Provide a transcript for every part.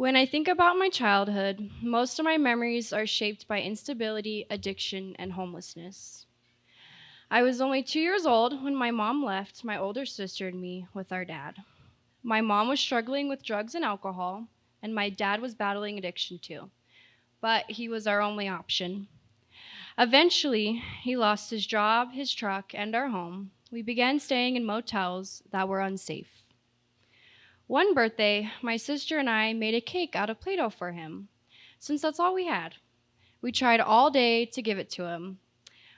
When I think about my childhood, most of my memories are shaped by instability, addiction, and homelessness. I was only 2 years old when my mom left my older sister and me with our dad. My mom was struggling with drugs and alcohol, and my dad was battling addiction too, but he was our only option. Eventually, he lost his job, his truck, and our home. We began staying in motels that were unsafe. One birthday, my sister and I made a cake out of Play Doh for him, since that's all we had. We tried all day to give it to him,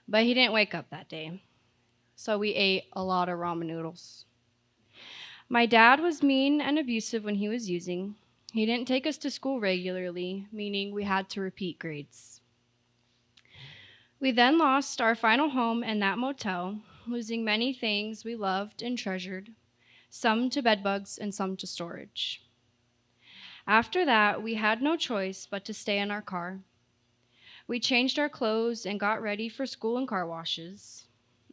but he didn't wake up that day, so we ate a lot of ramen noodles. My dad was mean and abusive when he was using. He didn't take us to school regularly, meaning we had to repeat grades. We then lost our final home in that motel, losing many things we loved and treasured, some to bedbugs and some to storage. After that, we had no choice but to stay in our car. We changed our clothes and got ready for school and car washes.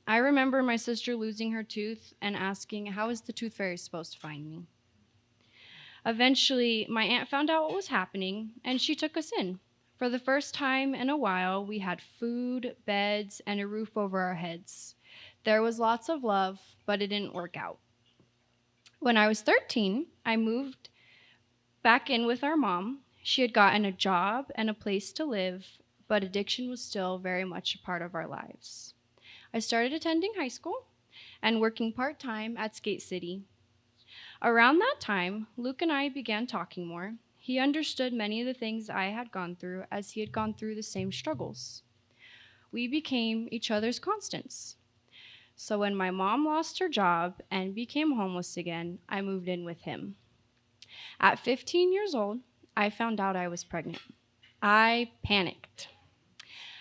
I remember my sister losing her tooth and asking, "How is the tooth fairy supposed to find me?" Eventually, my aunt found out what was happening and she took us in. For the first time in a while, we had food, beds, and a roof over our heads. There was lots of love, but it didn't work out. When I was 13, I moved back in with our mom. She had gotten a job and a place to live, but addiction was still very much a part of our lives. I started attending high school and working part time at Skate City. Around that time, Luke and I began talking more. He understood many of the things I had gone through as he had gone through the same struggles. We became each other's constants. So when my mom lost her job and became homeless again, I moved in with him. At 15 years old, I found out I was pregnant. I panicked.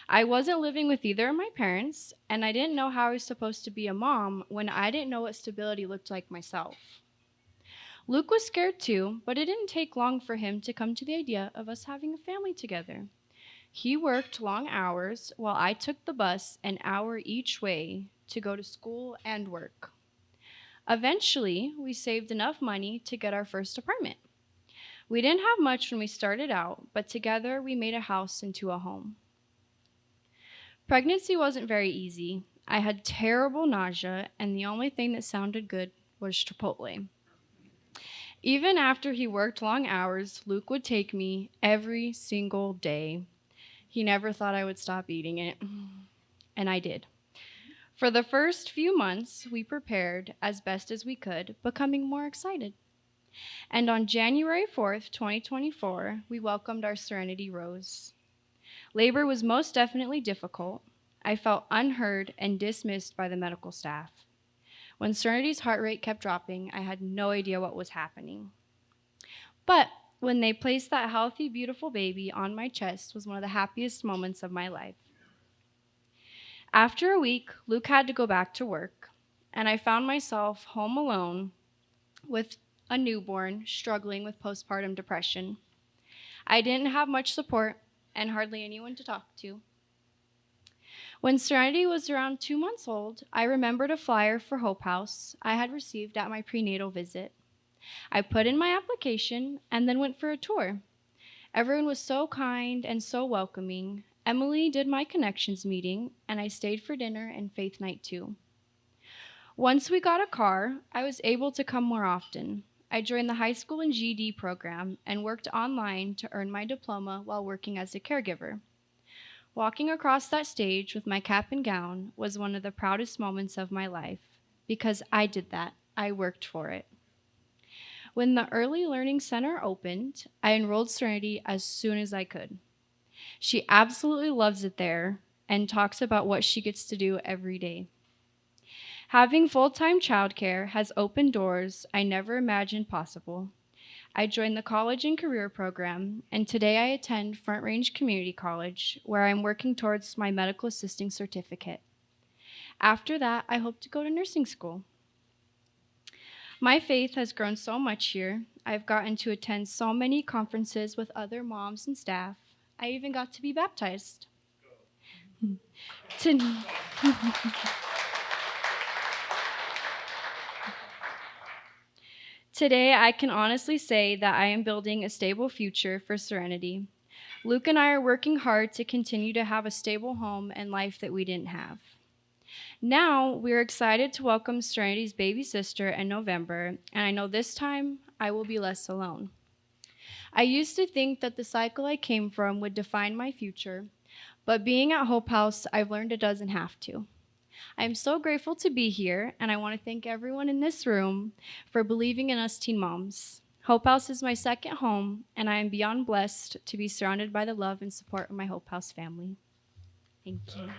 I wasn't living with either of my parents, and I didn't know how I was supposed to be a mom when I didn't know what stability looked like myself. Luke was scared too, but it didn't take long for him to come to the idea of us having a family together. He worked long hours while I took the bus an hour each way to go to school and work. Eventually, we saved enough money to get our first apartment. We didn't have much when we started out, but together we made a house into a home. Pregnancy wasn't very easy. I had terrible nausea, and the only thing that sounded good was Chipotle. Even after he worked long hours, Luke would take me every single day. He never thought I would stop eating it, and I did. For the first few months, we prepared as best as we could, becoming more excited. And on January 4th, 2024, we welcomed our Serenity Rose. Labor was most definitely difficult. I felt unheard and dismissed by the medical staff. When Serenity's heart rate kept dropping, I had no idea what was happening. But when they placed that healthy, beautiful baby on my chest was one of the happiest moments of my life. After a week, Luke had to go back to work, and I found myself home alone with a newborn struggling with postpartum depression. I didn't have much support and hardly anyone to talk to. When Serenity was around 2 months old, I remembered a flyer for Hope House I had received at my prenatal visit. I put in my application and then went for a tour. Everyone was so kind and so welcoming. Emily did my connections meeting, and I stayed for dinner and faith night too. Once we got a car, I was able to come more often. I joined the high school and GED program and worked online to earn my diploma while working as a caregiver. Walking across that stage with my cap and gown was one of the proudest moments of my life because I did that. I worked for it. When the Early Learning Center opened, I enrolled Serenity as soon as I could. She absolutely loves it there and talks about what she gets to do every day. Having full-time childcare has opened doors I never imagined possible. I joined the college and career program, and today I attend Front Range Community College, where I'm working towards my medical assisting certificate. After that, I hope to go to nursing school. My faith has grown so much here. I've gotten to attend so many conferences with other moms and staff. I even got to be baptized. To- Today, I can honestly say that I am building a stable future for Serenity. Luke and I are working hard to continue to have a stable home and life that we didn't have. Now, we're excited to welcome Serenity's baby sister in November, and I know this time I will be less alone. I used to think that the cycle I came from would define my future, but being at Hope House, I've learned it doesn't have to. I'm so grateful to be here, and I want to thank everyone in this room for believing in us teen moms. Hope House is my second home, and I am beyond blessed to be surrounded by the love and support of my Hope House family. Thank you.